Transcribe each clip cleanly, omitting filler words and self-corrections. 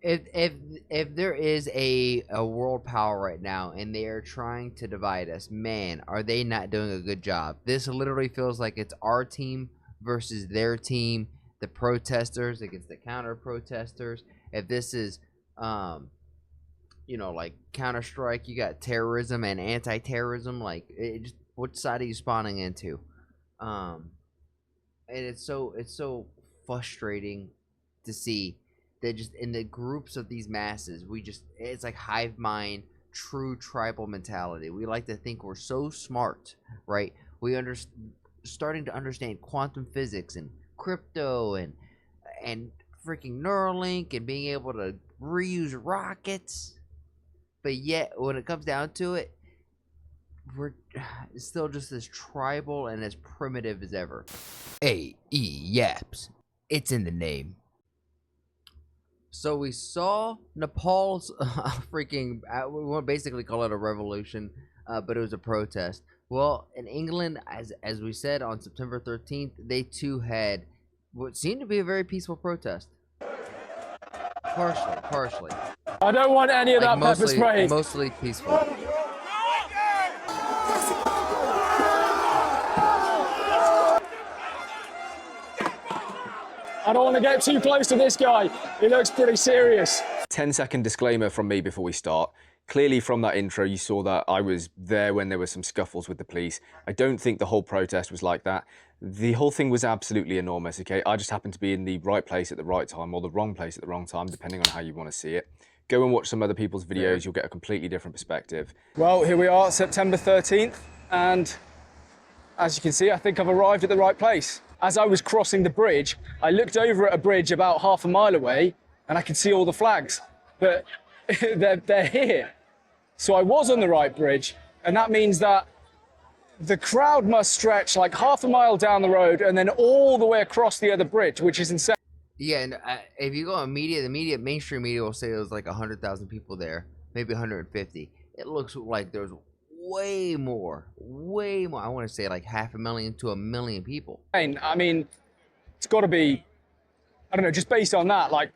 If there is a world power right now and they are trying to divide us, man, are they not doing a good job? This literally feels like it's our team versus their team, the protesters against the counter protesters. If this is like Counter Strike, you got terrorism and anti-terrorism. Like, what side are you spawning into? And it's so frustrating to see that just in the groups of these masses, it's like hive mind, true tribal mentality. We like to think we're so smart, right? We starting to understand quantum physics and crypto and freaking Neuralink and being able to reuse rockets. But yet, when it comes down to it, we're still just as tribal and as primitive as ever. AE-Yaps. It's in the name. So we saw Nepal's freaking, we want to basically call it a revolution, but it was a protest. Well, in England, as we said, on September 13th, they too had what seemed to be a very peaceful protest. Partially. I don't want any of that pepper spray. Mostly peaceful. I don't want to get too close to this guy. He looks pretty serious. 10-second disclaimer from me before we start. Clearly from that intro, you saw that I was there when there were some scuffles with the police. I don't think the whole protest was like that. The whole thing was absolutely enormous, okay? I just happened to be in the right place at the right time, or the wrong place at the wrong time, depending on how you want to see it. Go and watch some other people's videos, you'll get a completely different perspective. Well, here we are, September 13th, and as you can see, I think I've arrived at the right place. As I was crossing the bridge, I looked over at a bridge about half a mile away, and I could see all the flags, but they're here. So I was on the right bridge, and that means that the crowd must stretch like half a mile down the road and then all the way across the other bridge, which is insane. Yeah, and if you go on media, mainstream media will say there was like 100,000 people there, maybe 150. It looks like there's way more. I want to say like 500,000 to 1 million people. I mean, it's got to be, I don't know, just based on that, like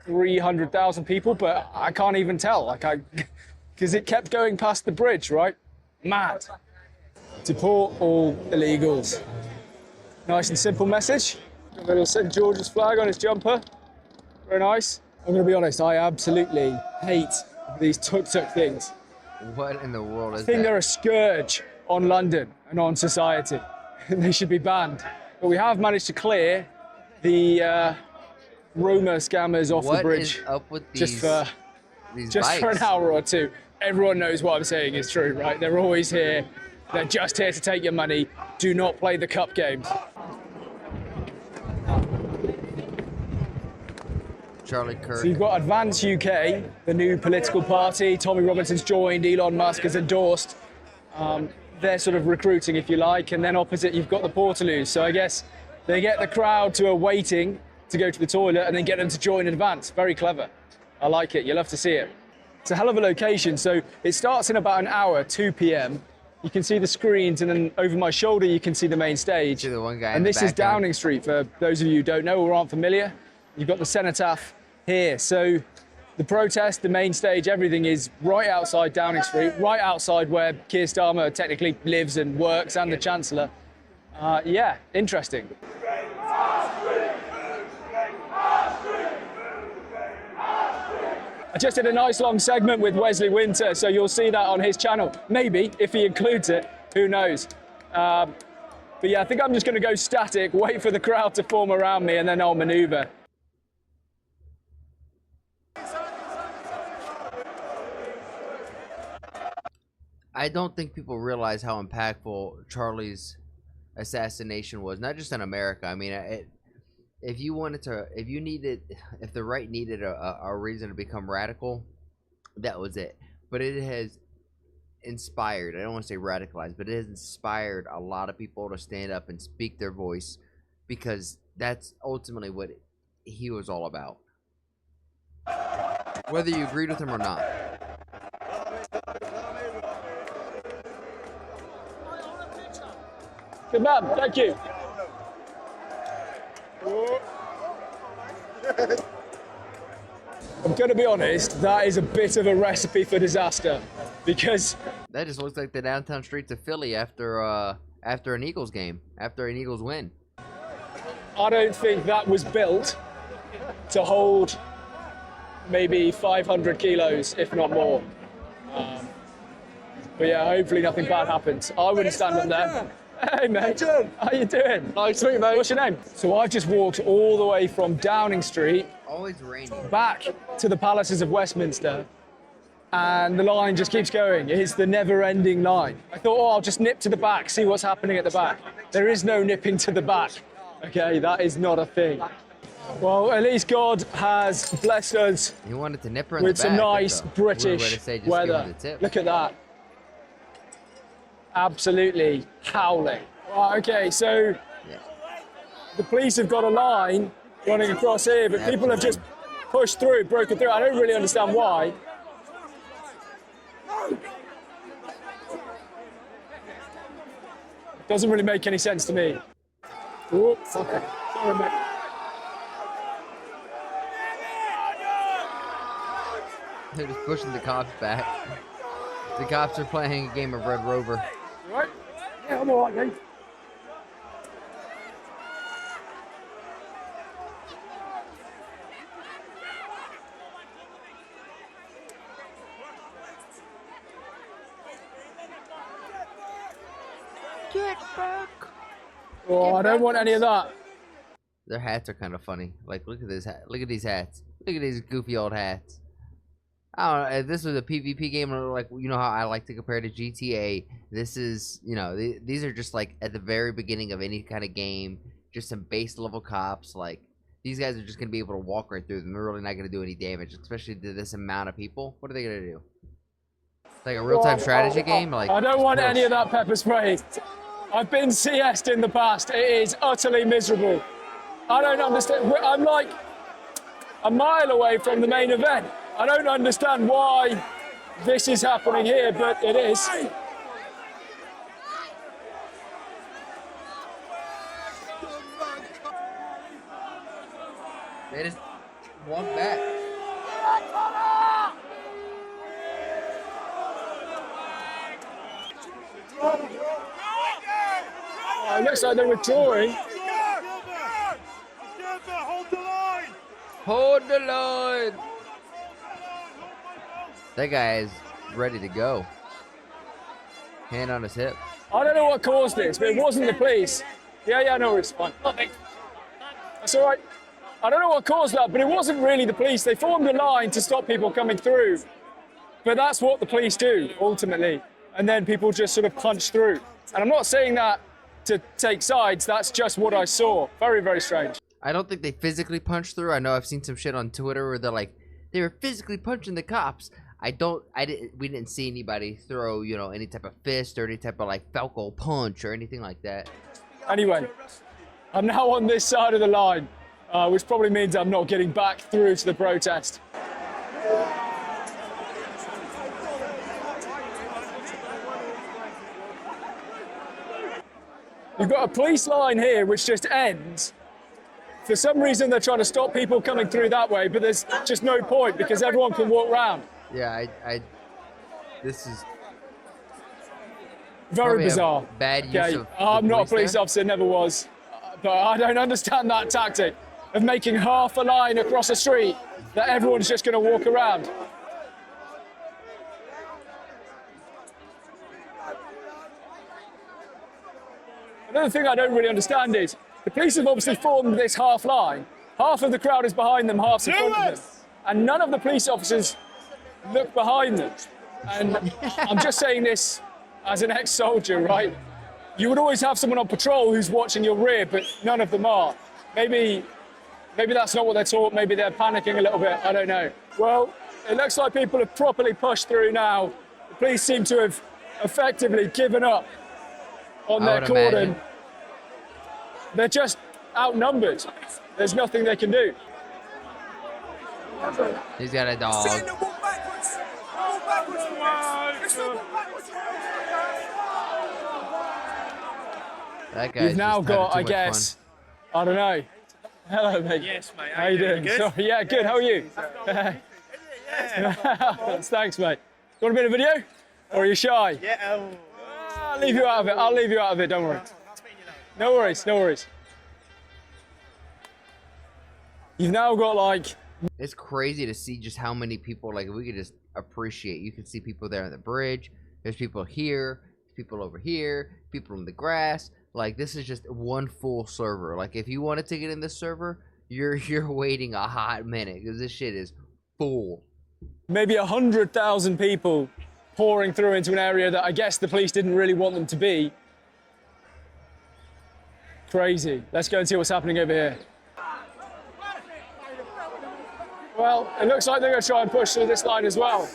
300,000 people, but I can't even tell, because it kept going past the bridge, right? Mad. Deport all illegals. Nice and simple message. A little St. George's flag on his jumper. Very nice. I'm going to be honest, I absolutely hate these tuk-tuk things. What in the world is that? I think they're a scourge on London and on society. They should be banned. But we have managed to clear the Roma scammers off the bridge. What is up with these just for an hour or two. Everyone knows what I'm saying is true, right? They're always here. They're just here to take your money. Do not play the cup games. Charlie Kirk. So you've got Advance UK, the new political party. Tommy Robinson's joined, Elon Musk has endorsed. They're sort of recruiting, if you like. And then opposite, you've got the Portaloos. So I guess they get the crowd who are waiting to go to the toilet and then get them to join Advance. Very clever. I like it. You'll love to see it. It's a hell of a location. So it starts in about an hour, 2 p.m. You can see the screens, and then over my shoulder, you can see the main stage. See the one guy and this is Downing Street, for those of you who don't know or aren't familiar. You've got the cenotaph here. So the protest, the main stage, everything is right outside Downing Street, right outside where Keir Starmer technically lives and works, and the Chancellor. Yeah, interesting. I just did a nice long segment with Wesley Winter, so you'll see that on his channel. Maybe, if he includes it, who knows. But yeah, I think I'm just going to go static, wait for the crowd to form around me, and then I'll maneuver. I don't think people realize how impactful Charlie's assassination was, not just in America. I mean, if the right needed a reason to become radical, that was it. But it has inspired, I don't want to say radicalized, but it has inspired a lot of people to stand up and speak their voice, because that's ultimately what he was all about. Whether you agreed with him or not. Good man, thank you. I'm going to be honest, that is a bit of a recipe for disaster, because That just looks like the downtown streets of Philly after an Eagles game, after an Eagles win. I don't think that was built to hold maybe 500 kilos, if not more. But yeah, hopefully nothing bad happens. I wouldn't stand up there. Hey mate, how you doing? Nice to meet you, mate. What's your name? So I've just walked all the way from Downing Street Always raining. back to the Palaces of Westminster, and the line just keeps going. It's the never-ending line. I thought, oh, I'll just nip to the back, see what's happening at the back. There is no nipping to the back. Okay, that is not a thing. Well, at least God has blessed us He wanted to nip her in with the some back, nice but we were ready British to say, just give her weather. the tip. Look at that. Absolutely howling. Right, okay, so Yeah. the police have got a line running across here, but people have just pushed through, broken through. I don't really understand why. Doesn't really make any sense to me. Oh, fuck it. Sorry, mate. They're just pushing the cops back. The cops are playing a game of Red Rover. You right? Yeah, I'm all right, mate. Get back. Oh, I don't want any of that. Their hats are kind of funny. Like, look at this hat. Look at these hats. Look at these goofy old hats. I don't know. If this was a PvP game, like, you know how I like to compare to GTA. This is, you know, these are just like at the very beginning of any kind of game. Just some base level cops. Like, these guys are just gonna be able to walk right through them. They're really not gonna do any damage, especially to this amount of people. What are they gonna do? It's like a real-time strategy game. Like, I don't want push. any of that pepper spray. I've been CS'd in the past. It is utterly miserable. I don't understand. I'm like a mile away from the main event. I don't understand why this is happening here, but it is. They just walk back. Oh, it looks like they're withdrawing. Hold the line! Hold the line. That guy is ready to go. Hand on his hip. I don't know what caused this, but it wasn't the police. Yeah, no, it's fine. That's all right. I don't know what caused that, but it wasn't really the police. They formed a line to stop people coming through. But that's what the police do, ultimately. And then people just sort of punch through. And I'm not saying that to take sides. That's just what I saw. Very, very strange. I don't think they physically punched through. I know I've seen some shit on Twitter where they're like, they were physically punching the cops. We didn't see anybody throw, you know, any type of fist or any type of like Falco punch or anything like that. Anyway, I'm now on this side of the line, which probably means I'm not getting back through to the protest. You've got a police line here which just ends. For some reason, they're trying to stop people coming through that way, but there's just no point because everyone can walk round. Yeah, this is Very probably a bizarre. bad use Okay, of the I'm not a police there. officer, never was. But I don't understand that tactic of making half a line across a street that everyone's just going to walk around. Another thing I don't really understand is the police have obviously formed this half line. Half of the crowd is behind them, half's in front of them. And none of the police officers look behind them. And I'm just saying this as an ex-soldier, right? You would always have someone on patrol who's watching your rear, but none of them are. Maybe that's not what they're taught. Maybe they're panicking a little bit. I don't know. Well, it looks like people have properly pushed through now. The police seem to have effectively given up on I their would cordon. imagine. They're just outnumbered. There's nothing they can do. He's got a dog. That guy's You've now just having got, too I much guess, I don't know. Hello, mate. Yes, mate. How you doing? Good? Sorry, yeah, good. How are you? Thanks, mate. You want a bit of video? Or are you shy? Yeah. I'll leave you out of it. I'll leave you out of it, don't worry. No worries, no worries. You've now got like... It's crazy to see just how many people, like, we could just appreciate. You can see people there on the bridge. There's people here, people over here, people in the grass. Like, this is just one full server. Like, if you wanted to get in this server, you're waiting a hot minute because this shit is full. Maybe 100,000 people pouring through into an area that I guess the police didn't really want them to be. Crazy. Let's go and see what's happening over here. Well, it looks like they're going to try and push through this line as well.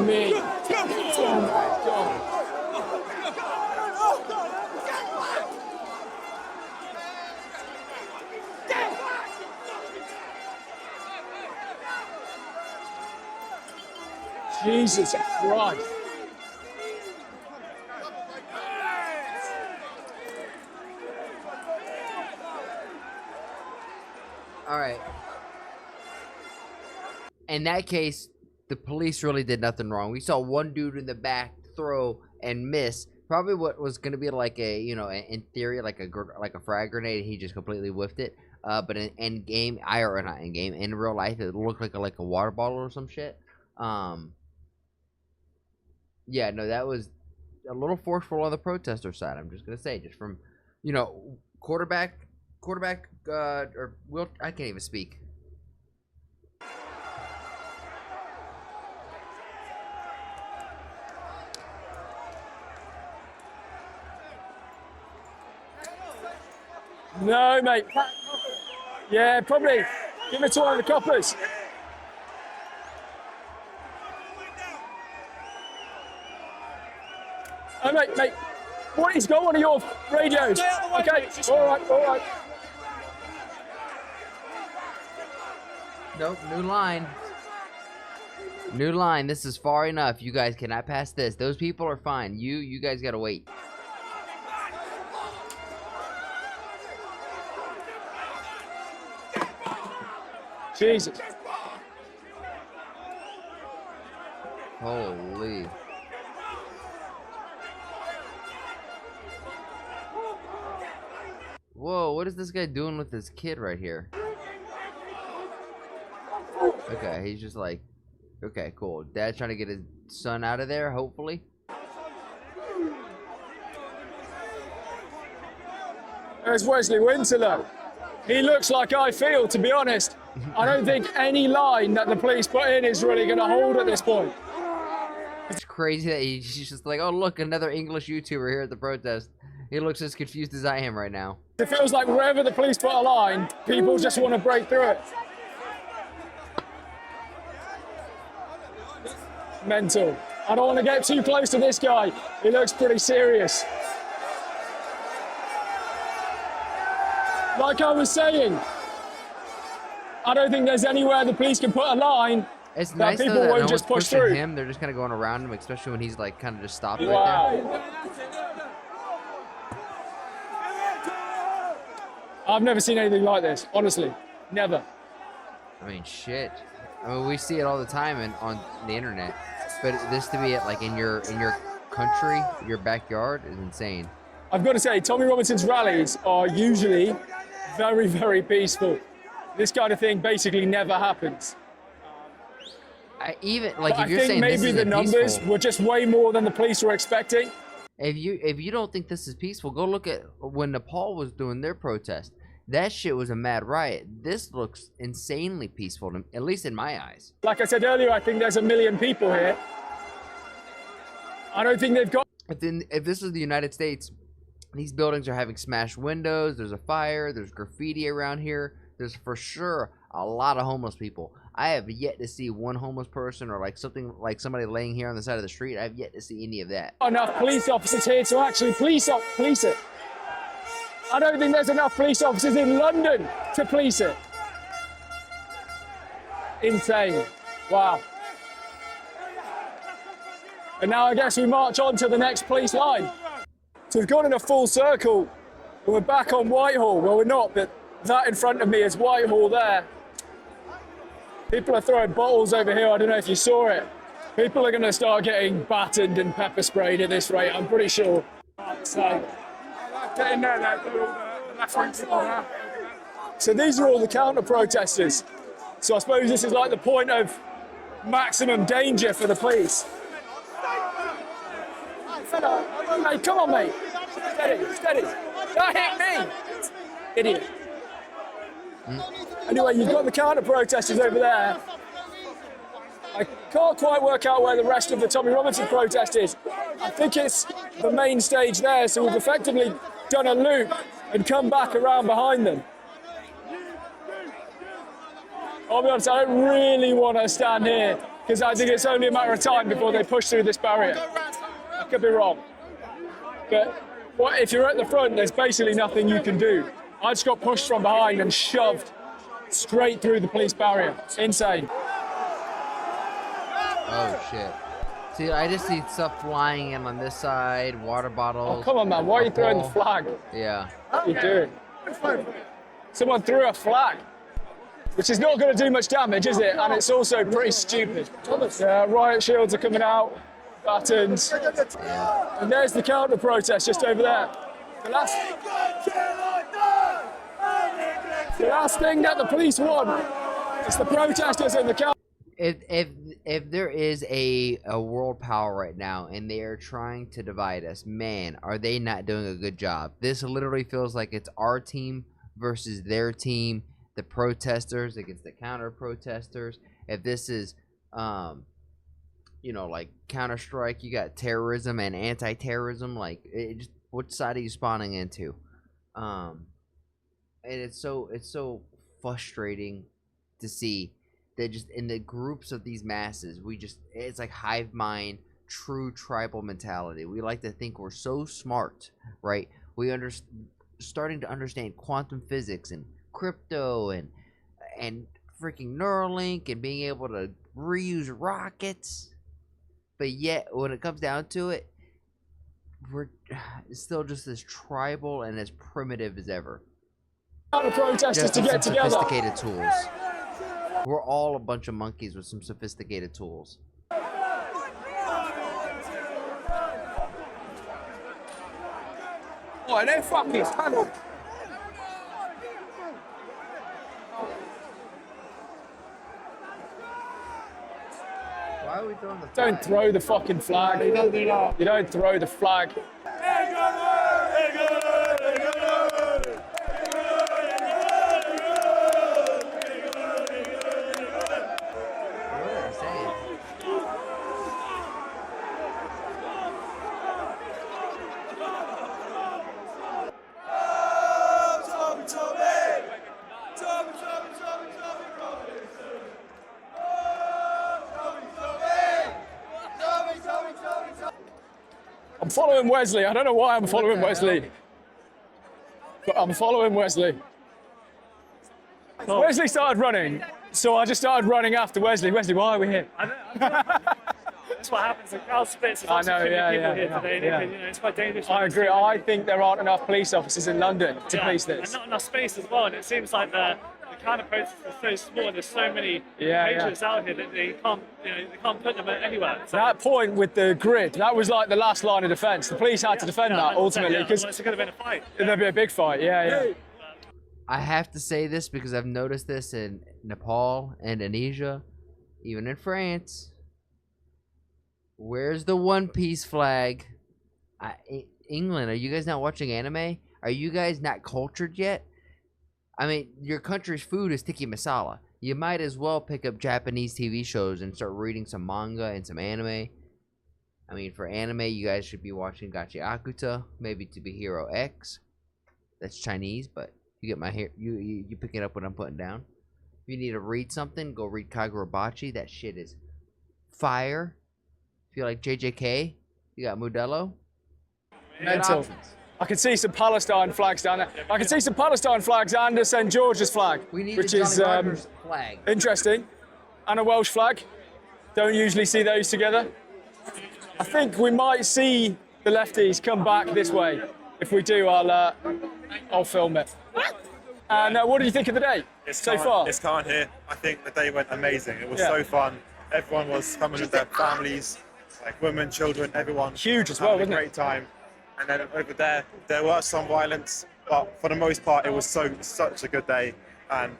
Me. Oh my God. Jesus Christ. All right. In that case, the police really did nothing wrong. We saw one dude in the back throw and miss. Probably what was going to be like a, you know, in theory, like a frag grenade. He just completely whiffed it. But in game, or not in game, in real life, it looked like a water bottle or some shit. Yeah, no, that was a little forceful on the protester side. I'm just gonna say, just from, you know, quarterback, or Will, I can't even speak. No, mate. Yeah, probably. Give it to one of the coppers. Oh, mate. What? He's got one of your radios. Okay, all right. Nope, new line. New line. This is far enough. You guys cannot pass this. Those people are fine. You guys gotta wait. Jesus. Holy. Whoa, what is this guy doing with this kid right here? Okay, he's just like, okay, cool. Dad's trying to get his son out of there, hopefully. There's Wesley Winterlow. He looks like I feel, to be honest. I don't think any line that the police put in is really going to hold at this point. It's crazy that he's just like, oh, look, another English YouTuber here at the protest. He looks as confused as I am right now. It feels like wherever the police put a line, people just want to break through it. Mental. I don't want to get too close to this guy. He looks pretty serious. Like I was saying, I don't think there's anywhere the police can put a line it's that nice people though that won't no just one's push pushing through. him. They're just kind of going around him, especially when he's like kind of just stopped right Wow. I've never seen anything like this, honestly. Never. there. I mean, shit. I mean, we see it all the time on the internet, but this to be like in your country, your backyard, is insane. I've got to say, Tommy Robinson's rallies are usually very, very peaceful. This kind of thing basically never happens. Even like But if you're I think saying this maybe the isn't numbers peaceful, were just way more than the police were expecting. if you don't think this is peaceful, go look at when Nepal was doing their protest. That shit was a mad riot. This looks insanely peaceful, at least in my eyes. Like I said earlier, I think there's 1 million people here. I don't think they've got... If this is the United States, these buildings are having smashed windows. There's a fire. There's graffiti around here. There's for sure a lot of homeless people. I have yet to see one homeless person or like something like somebody laying here on the side of the street. I've yet to see any of that. enough police officers here to actually police it. I don't think there's enough police officers in London to police it. Insane. Wow. And now I guess we march on to the next police line. So we've gone in a full circle, and we're back on Whitehall. Well, we're not, but that in front of me is Whitehall there. People are throwing bottles over here. I don't know if you saw it. People are going to start getting battered and pepper sprayed at this rate, I'm pretty sure. So, get in there, the left wing floor. So these are all the counter-protesters. So I suppose this is like the point of maximum danger for the police. Mate, come on, mate. Steady. Don't hit me, idiot. Anyway, you've got the counter-protesters over there. I can't quite work out where the rest of the Tommy Robinson protest is. I think it's the main stage there, so we've effectively done a loop and come back around behind them. I'll be honest, I don't really want to stand here because I think it's only a matter of time before they push through this barrier. I could be wrong. But if you're at the front, there's basically nothing you can do. I just got pushed from behind and shoved straight through the police barrier. Insane. Oh shit. See, I just see stuff flying in on this side, water bottles. Oh, come on, man. Why are you throwing the flag? Yeah. What are you doing? Someone threw a flag, which is not going to do much damage, is it? And it's also pretty stupid. Riot shields are coming out, buttons. Yeah. And there's the counter-protest just over there. The last thing that the police want is the protesters and the counter. If there is a world power right now and they are trying to divide us, man, are they not doing a good job? This literally feels like it's our team versus their team, the protesters against the counter protesters. If this is like Counter-Strike, you got terrorism and anti-terrorism, like which side are you spawning into? And it's so frustrating to see that just in the groups of these masses, it's like hive mind, true tribal mentality. We like to think we're so smart, right? Starting to understand quantum physics and crypto and freaking Neuralink and being able to reuse rockets. But yet, when it comes down to it, we're still just as tribal and as primitive as ever. Protesters to get together. Sophisticated tools. We're all a bunch of monkeys with some sophisticated tools. Oh, they fucking handle. Why are we throwing the flag? Don't throw the fucking flag. You don't throw the flag. I'm following Wesley. I don't know why I'm following Wesley. But I'm following Wesley. Wesley started running, so I just started running after Wesley. Wesley, why are we here? I know. That's what happens. The crowd splits. I know, yeah. It's quite dangerous. I agree. I think there aren't enough police officers in London to police And this. not enough space as well. And it seems like the counter protests are so small. There's so many agents out here that they can't put them anywhere. So That point with the grid, that was like the last line of defence. The police had to defend that ultimately because it's going to be a fight. there'd be a big fight. Yeah. I have to say this because I've noticed this in Nepal, Indonesia, even in France. Where's the One Piece flag? England, are you guys not watching anime? Are you guys not cultured yet? I mean, your country's food is tikka masala. You might as well pick up Japanese TV shows and start reading some manga and some anime. I mean, for anime, you guys should be watching Gachi Akuta, maybe To Be Hero X. That's Chinese, but you get my hair. You picking up what I'm putting down. If you need to read something, go read Kagurabachi. That shit is fire. If you like JJK, you got Modelo. Mental. I can see some Palestine flags down there. I can see some Palestine flags and a St George's flag, which is flag. interesting, and a Welsh flag. Don't usually see those together. I think we might see the lefties come back this way. If we do, I'll film it. And what do you think of the day so far? It's can't here. I think the day went amazing. It was so fun. Everyone was coming with their families, like women, children, everyone. Huge as well, wasn't it? Great time. And then over there was some violence, but for the most part, it was such a good day, and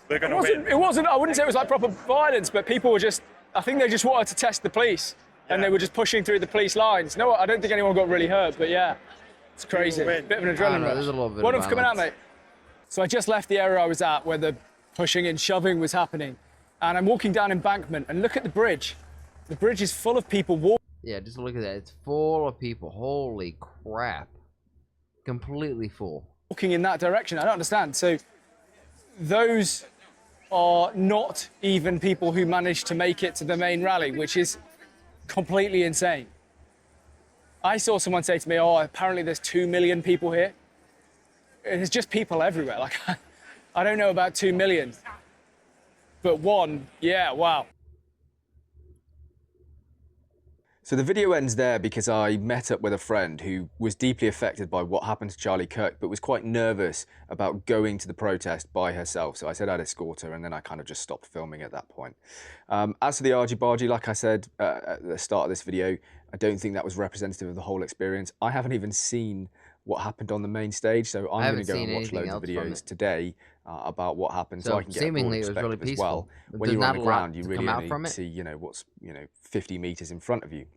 we're going to win. It wasn't. I wouldn't say it was like proper violence, but people were just. I think they just wanted to test the police, and they were just pushing through the police lines. No, I don't think anyone got really hurt, but yeah, it's crazy. Bit of an adrenaline rush. There's a little bit What of else coming out, violence. mate? So I just left the area I was at where the pushing and shoving was happening, and I'm walking down Embankment, and look at the bridge. The bridge is full of people walking. Yeah, just look at that. It's full of people. Holy crap. Completely full. Walking in that direction. I don't understand. So those are not even people who managed to make it to the main rally, which is completely insane. I saw someone say to me, oh, apparently there's 2 million people here. There's just people everywhere. Like, I don't know about 2 million, but one, yeah, wow. So the video ends there because I met up with a friend who was deeply affected by what happened to Charlie Kirk, but was quite nervous about going to the protest by herself. So I said I'd escort her, and then I kind of just stopped filming at that point. As for the argy-bargy, like I said at the start of this video, I don't think that was representative of the whole experience. I haven't even seen what happened on the main stage, so I'm going to go and watch loads of videos today about what happened, so I can get a broad perspective as well. When you're on the ground, you really only see, what's 50 meters in front of you.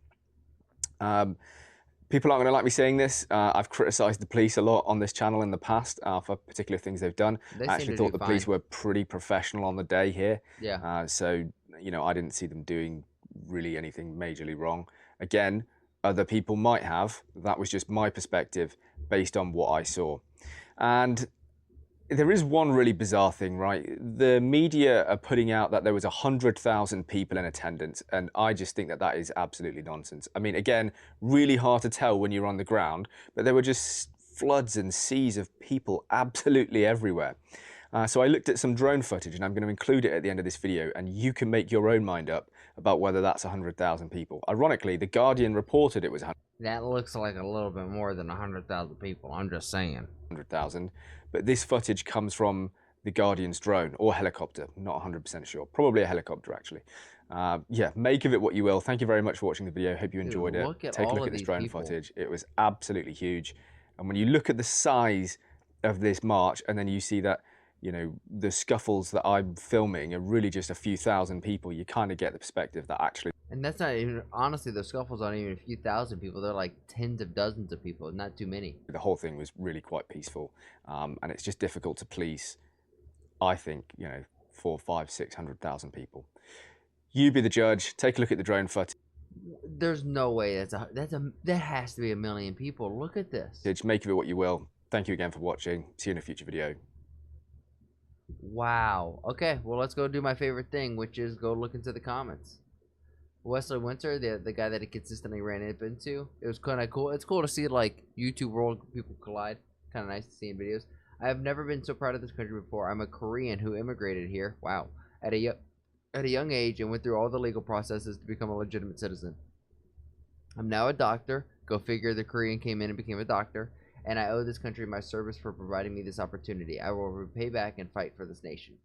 People aren't going to like me saying this. I've criticised the police a lot on this channel in the past for particular things they've done. I actually thought the police were pretty professional on the day here. Yeah. So, I didn't see them doing really anything majorly wrong. Again, other people might have. That was just my perspective based on what I saw. And there is one really bizarre thing, right? The media are putting out that there was 100,000 people in attendance, and I just think that that is absolutely nonsense. I mean, again, really hard to tell when you're on the ground, but there were just floods and seas of people absolutely everywhere. So I looked at some drone footage, and I'm going to include it at the end of this video, and you can make your own mind up about whether that's 100,000 people. Ironically, The Guardian reported it was 100,000. That looks like a little bit more than 100,000 people. I'm just saying. 100,000, but this footage comes from the Guardian's drone or helicopter, not 100% sure, probably a helicopter actually. Yeah, make of it what you will. Thank you very much for watching the video. Hope you enjoyed it. Take a look at this drone footage. It was absolutely huge, and when you look at the size of this march, and then you see that the scuffles that I'm filming are really just a few thousand people, you kind of get the perspective that actually. And that's not even, honestly, the scuffles aren't even a few thousand people. They're like tens of dozens of people, not too many. The whole thing was really quite peaceful, and it's just difficult to police, I think, 400,000, 500,000, 600,000 people. You be the judge. Take a look at the drone footage. There's no way that has to be 1 million people. Look at this. Make of it what you will. Thank you again for watching. See you in a future video. Wow. Okay, well, let's go do my favorite thing, which is go look into the comments. Wesley Winter, the guy that I consistently ran into, it was kind of cool. It's cool to see like YouTube world people collide. Kind of nice to see in videos. I have never been so proud of this country before. I'm a Korean who immigrated here. Wow, at a young age and went through all the legal processes to become a legitimate citizen. I'm now a doctor. Go figure. The Korean came in and became a doctor. And I owe this country my service for providing me this opportunity. I will repay back and fight for this nation.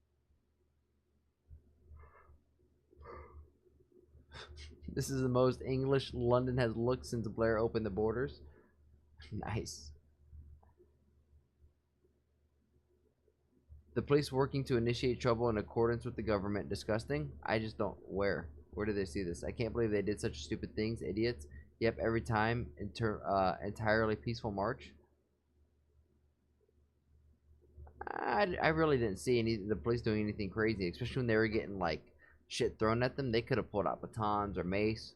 This is the most English London has looked since Blair opened the borders. Nice. The police working to initiate trouble in accordance with the government. Disgusting. I just don't. Where do they see this? I can't believe they did such stupid things. Idiots. Yep, every time. Entirely peaceful march. I really didn't see the police doing anything crazy, especially when they were getting like shit thrown at them. They could have pulled out batons or mace.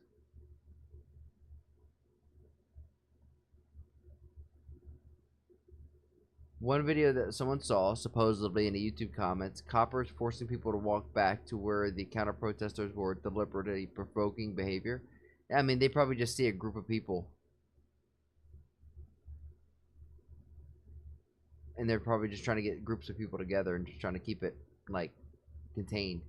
One video that someone saw, supposedly in the YouTube comments, coppers forcing people to walk back to where the counter-protesters were deliberately provoking behavior. I mean, they probably just see a group of people. And they're probably just trying to get groups of people together and just trying to keep it, like, contained.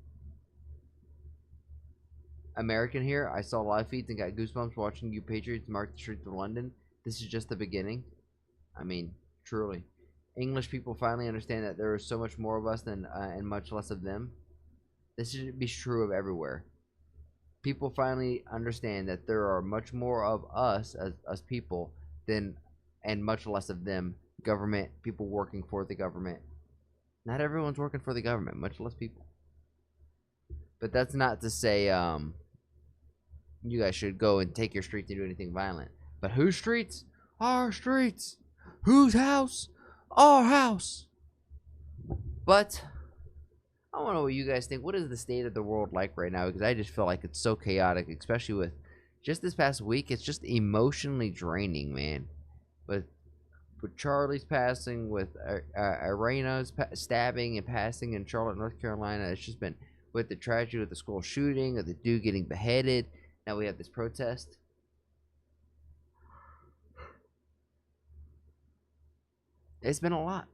American here, I saw live feeds and got goosebumps watching you Patriots mark the streets of London. This is just the beginning. I mean, truly. English people finally understand that there is so much more of us than and much less of them. This should be true of everywhere. People finally understand that there are much more of us as people than and much less of them. Government, people working for the government. Not everyone's working for the government, much less people. But that's not to say you guys should go and take your streets and do anything violent. But whose streets? Our streets. Whose house? Our house. But I want to know what you guys think. What is the state of the world like right now? Because I just feel like it's so chaotic, especially with just this past week. It's just emotionally draining, man. With Charlie's passing, with Arena's stabbing and passing in Charlotte, North Carolina. It's just been with the tragedy of the school shooting, of the dude getting beheaded. Now we have this protest. It's been a lot.